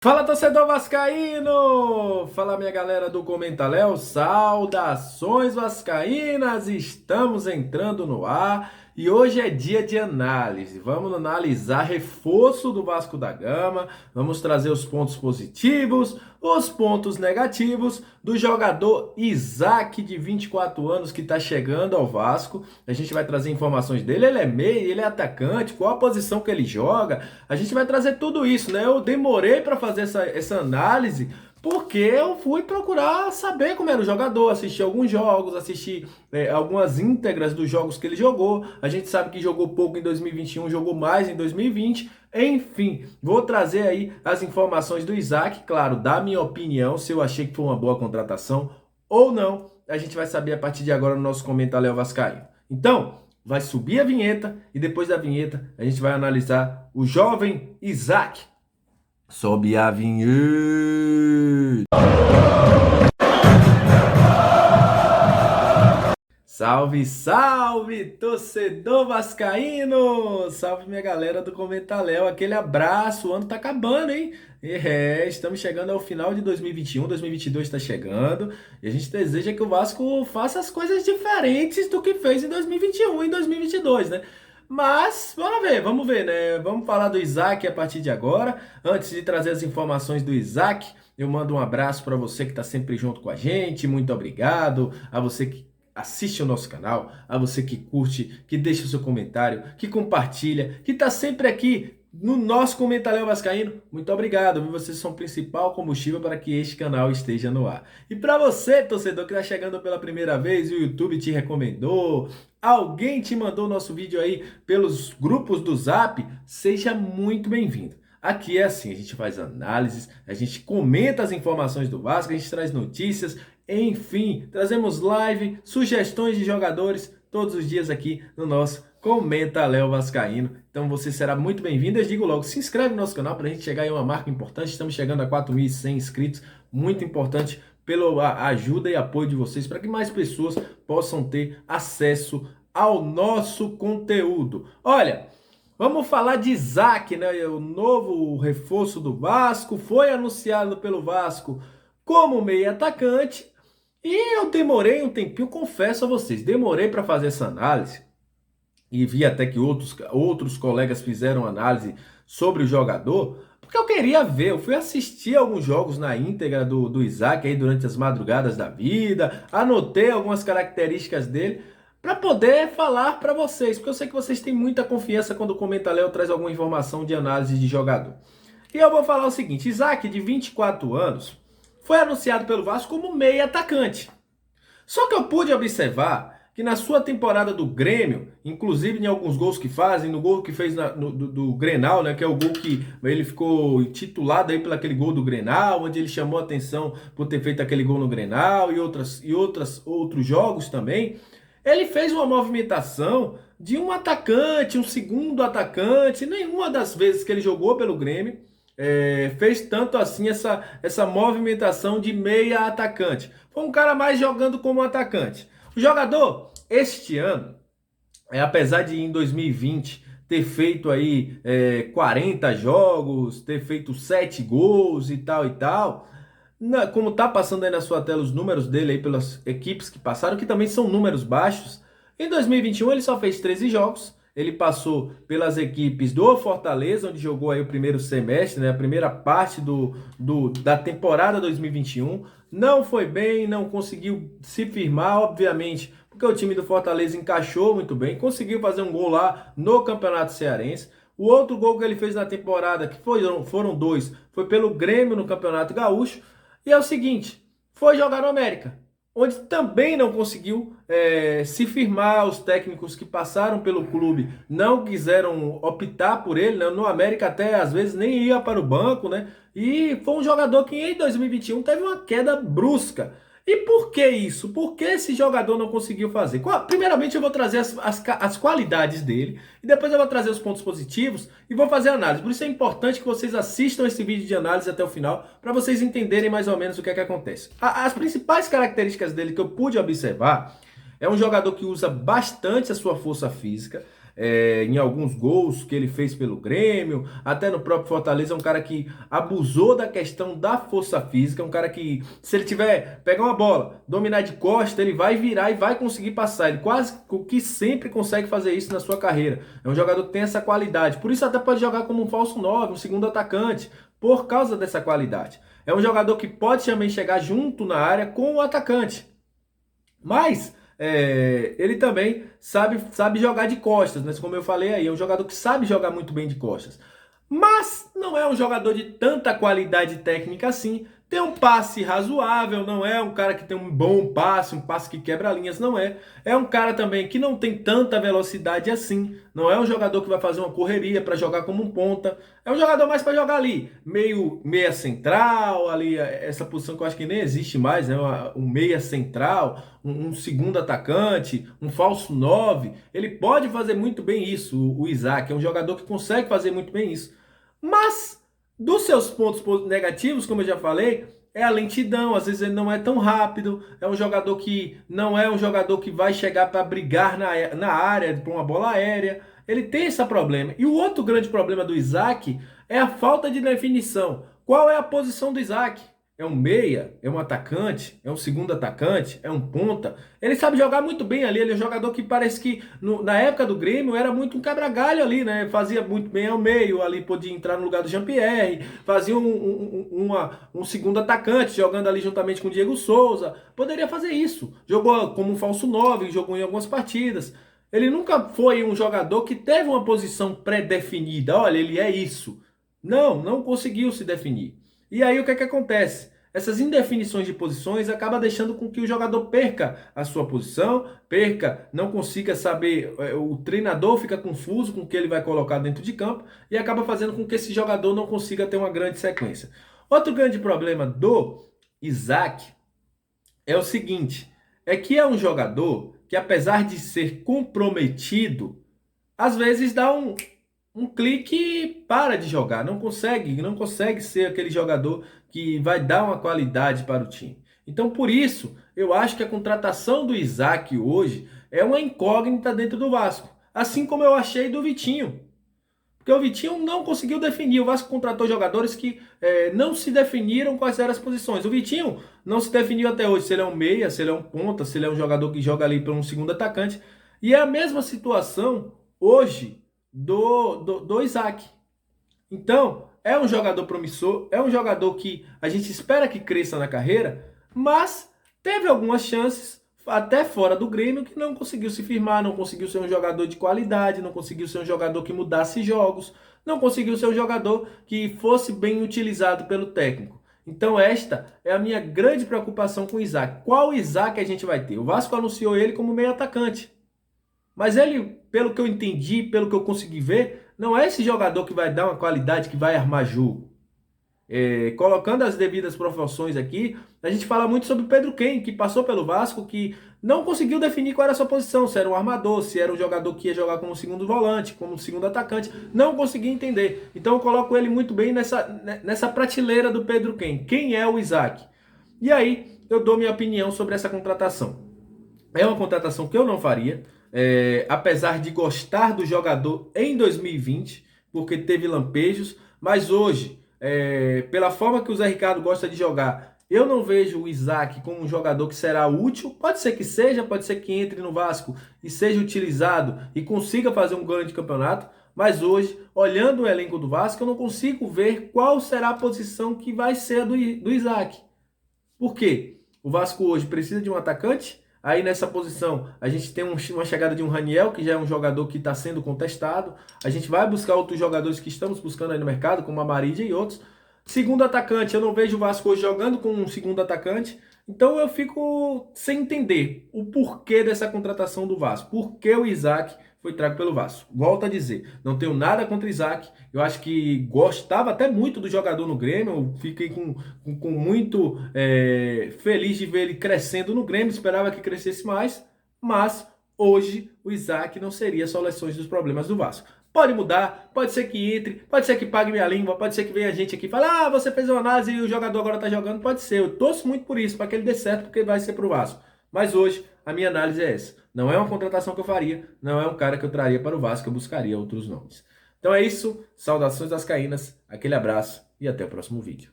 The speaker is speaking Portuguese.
Fala, torcedor vascaíno! Fala, minha galera do Comenta Léo, saudações vascaínas! Estamos entrando no ar e hoje é dia de análise. Vamos analisar reforço do Vasco da Gama, vamos trazer os pontos positivos, os pontos negativos do jogador Isaac, de 24 anos, que está chegando ao Vasco. A gente vai trazer informações dele, ele é meia, ele é atacante, qual a posição que ele joga. A gente vai trazer tudo isso, né? Eu demorei para fazer essa análise porque eu fui procurar saber como era o jogador, assistir alguns jogos, assistir algumas íntegras dos jogos que ele jogou. A gente sabe que jogou pouco em 2021, jogou mais em 2020. Enfim, vou trazer aí as informações do Isaac, claro, da minha opinião, se eu achei que foi uma boa contratação ou não. A gente vai saber a partir de agora no nosso comentário Léo Vascaíno. Então, vai subir a vinheta e depois da vinheta a gente vai analisar o jovem Isaac. Sobe a vinheta. Salve, salve, torcedor vascaíno! Salve, minha galera do Comenta Léo. Aquele abraço, o ano tá acabando, hein? Estamos chegando ao final de 2021, 2022 está chegando e a gente deseja que o Vasco faça as coisas diferentes do que fez em 2021 e 2022, né? Mas, vamos ver, né? Vamos falar do Isaac a partir de agora. Antes de trazer as informações do Isaac, eu mando um abraço para você que está sempre junto com a gente. Muito obrigado a você que assiste o nosso canal, a você que curte, que deixa o seu comentário, que compartilha, que está sempre aqui no nosso Comentário Vascaíno. Muito obrigado, viu? Vocês são o principal combustível para que este canal esteja no ar. E para você, torcedor, que está chegando pela primeira vez, o YouTube te recomendou, alguém te mandou nosso vídeo aí pelos grupos do Zap, seja muito bem-vindo. Aqui é assim, a gente faz análises, a gente comenta as informações do Vasco, a gente traz notícias, enfim, trazemos live, sugestões de jogadores todos os dias aqui no nosso Comenta Léo Vascaíno. Então você será muito bem-vindo. Eu digo logo, se inscreve no nosso canal para a gente chegar em uma marca importante. Estamos chegando a 4.100 inscritos, muito importante pela ajuda e apoio de vocês para que mais pessoas possam ter acesso ao nosso conteúdo. Olha, vamos falar de Isaac, né? O novo reforço do Vasco, foi anunciado pelo Vasco como meio atacante. E eu demorei um tempinho, confesso a vocês, demorei para fazer essa análise e vi até que outros colegas fizeram análise sobre o jogador, porque eu queria ver, eu fui assistir alguns jogos na íntegra do Isaac aí durante as madrugadas da vida, anotei algumas características dele para poder falar para vocês, porque eu sei que vocês têm muita confiança quando o Comenta Léo traz alguma informação de análise de jogador. E eu vou falar o seguinte, Isaac, de 24 anos, foi anunciado pelo Vasco como meio atacante. Só que eu pude observar que na sua temporada do Grêmio, inclusive em alguns gols que fazem, no gol que fez do Grenal, né, que é o gol que ele ficou titulado aí pelo aquele gol do Grenal, onde ele chamou a atenção por ter feito aquele gol no Grenal e outros jogos também, ele fez uma movimentação de um atacante, um segundo atacante, nenhuma das vezes que ele jogou pelo Grêmio, fez tanto assim essa movimentação de meia atacante. Foi um cara mais jogando como atacante. O jogador, este ano, apesar de em 2020 ter feito aí 40 jogos, ter feito 7 gols e tal, como tá passando aí na sua tela os números dele aí pelas equipes que passaram, que também são números baixos, em 2021 ele só fez 13 jogos. Ele passou pelas equipes do Fortaleza, onde jogou aí o primeiro semestre, né, a primeira parte da temporada 2021. Não foi bem, não conseguiu se firmar, obviamente, porque o time do Fortaleza encaixou muito bem, conseguiu fazer um gol lá no Campeonato Cearense. O outro gol que ele fez na temporada, que foram dois, foi pelo Grêmio no Campeonato Gaúcho. E é o seguinte, foi jogar no América, onde também não conseguiu se firmar. Os técnicos que passaram pelo clube não quiseram optar por ele, né? No América até às vezes nem ia para o banco, né? E foi um jogador que em 2021 teve uma queda brusca. E por que isso? Por que esse jogador não conseguiu fazer? Primeiramente eu vou trazer as qualidades dele e depois eu vou trazer os pontos positivos e vou fazer a análise. Por isso é importante que vocês assistam esse vídeo de análise até o final para vocês entenderem mais ou menos o que é que acontece. As principais características dele que eu pude observar é um jogador que usa bastante a sua força física, em alguns gols que ele fez pelo Grêmio, até no próprio Fortaleza, é um cara que abusou da questão da força física, é um cara que, se ele tiver, pegar uma bola, dominar de costa, ele vai virar e vai conseguir passar. Ele quase que sempre consegue fazer isso na sua carreira. É um jogador que tem essa qualidade. Por isso até pode jogar como um falso 9, um segundo atacante, por causa dessa qualidade. É um jogador que pode também chegar junto na área com o atacante. Mas ele também sabe jogar de costas, né? Como eu falei aí, é um jogador que sabe jogar muito bem de costas. Mas não é um jogador de tanta qualidade técnica assim. Tem um passe razoável, não é um cara que tem um bom passe, um passe que quebra linhas, não é. É um cara também que não tem tanta velocidade assim. Não é um jogador que vai fazer uma correria para jogar como um ponta. É um jogador mais para jogar ali, meia central, ali, essa posição que eu acho que nem existe mais, né? Um meia central, um segundo atacante, um falso 9. Ele pode fazer muito bem isso, o Isaac. É um jogador que consegue fazer muito bem isso. Mas, dos seus pontos negativos, como eu já falei, é a lentidão. Às vezes ele não é tão rápido. É um jogador que não é um jogador que vai chegar para brigar na área, para uma bola aérea. Ele tem esse problema. E o outro grande problema do Isaac é a falta de definição. Qual é a posição do Isaac? É um meia? É um atacante? É um segundo atacante? É um ponta? Ele sabe jogar muito bem ali. Ele é um jogador que parece que na época do Grêmio era muito um quebra-galho ali, né? Fazia muito bem ao meio, ali podia entrar no lugar do Jean-Pierre, fazia um segundo atacante jogando ali juntamente com o Diego Souza. Poderia fazer isso. Jogou como um falso 9, jogou em algumas partidas. Ele nunca foi um jogador que teve uma posição pré-definida. Olha, ele é isso. Não conseguiu se definir. E aí o que é que acontece? Essas indefinições de posições acaba deixando com que o jogador perca a sua posição, não consiga saber, o treinador fica confuso com o que ele vai colocar dentro de campo e acaba fazendo com que esse jogador não consiga ter uma grande sequência. Outro grande problema do Isaac é o seguinte, é que é um jogador que, apesar de ser comprometido, às vezes dá um clique e para de jogar. Não consegue ser aquele jogador que vai dar uma qualidade para o time. Então, por isso, eu acho que a contratação do Isaac hoje é uma incógnita dentro do Vasco. Assim como eu achei do Vitinho. Porque o Vitinho não conseguiu definir. O Vasco contratou jogadores que não se definiram quais eram as posições. O Vitinho não se definiu até hoje se ele é um meia, se ele é um ponta, se ele é um jogador que joga ali para um segundo atacante. E é a mesma situação hoje do Isaac. Então, é um jogador promissor, é um jogador que a gente espera que cresça na carreira, mas teve algumas chances, até fora do Grêmio, que não conseguiu se firmar, não conseguiu ser um jogador de qualidade, não conseguiu ser um jogador que mudasse jogos, não conseguiu ser um jogador que fosse bem utilizado pelo técnico. Então esta é a minha grande preocupação com o Isaac. Qual Isaac a gente vai ter? O Vasco anunciou ele como meio atacante. Mas ele, pelo que eu entendi, pelo que eu consegui ver, não é esse jogador que vai dar uma qualidade, que vai armar jogo. Colocando as devidas proporções aqui, a gente fala muito sobre o Pedro Ken, que passou pelo Vasco, que não conseguiu definir qual era a sua posição, se era um armador, se era um jogador que ia jogar como segundo volante, como segundo atacante, não consegui entender. Então eu coloco ele muito bem nessa prateleira do Pedro Ken. Quem é o Isaac? E aí eu dou minha opinião sobre essa contratação. É uma contratação que eu não faria, apesar de gostar do jogador em 2020, porque teve lampejos, mas hoje, pela forma que o Zé Ricardo gosta de jogar, eu não vejo o Isaac como um jogador que será útil. Pode ser que seja, pode ser que entre no Vasco e seja utilizado e consiga fazer um grande campeonato, mas hoje, olhando o elenco do Vasco, eu não consigo ver qual será a posição que vai ser a do Isaac. Por quê? O Vasco hoje precisa de um atacante. Aí nessa posição a gente tem uma chegada de um Raniel, que já é um jogador que está sendo contestado. A gente vai buscar outros jogadores que estamos buscando aí no mercado, como a Marídia e outros. Segundo atacante, eu não vejo o Vasco hoje jogando com um segundo atacante. Então eu fico sem entender o porquê dessa contratação do Vasco. Por que o Isaac foi trago pelo Vasco? Volto a dizer, não tenho nada contra o Isaac. Eu acho que gostava até muito do jogador no Grêmio. Eu fiquei com muito feliz de ver ele crescendo no Grêmio. Esperava que crescesse mais. Mas hoje o Isaac não seria soluções dos problemas do Vasco. Pode mudar, pode ser que entre, pode ser que pague minha língua, pode ser que venha gente aqui e fale: ah, você fez uma análise e o jogador agora tá jogando. Pode ser, eu torço muito por isso, para que ele dê certo, porque vai ser pro Vasco. Mas hoje a minha análise é essa. Não é uma contratação que eu faria, não é um cara que eu traria para o Vasco, eu buscaria outros nomes. Então é isso, saudações vascaínas, aquele abraço e até o próximo vídeo.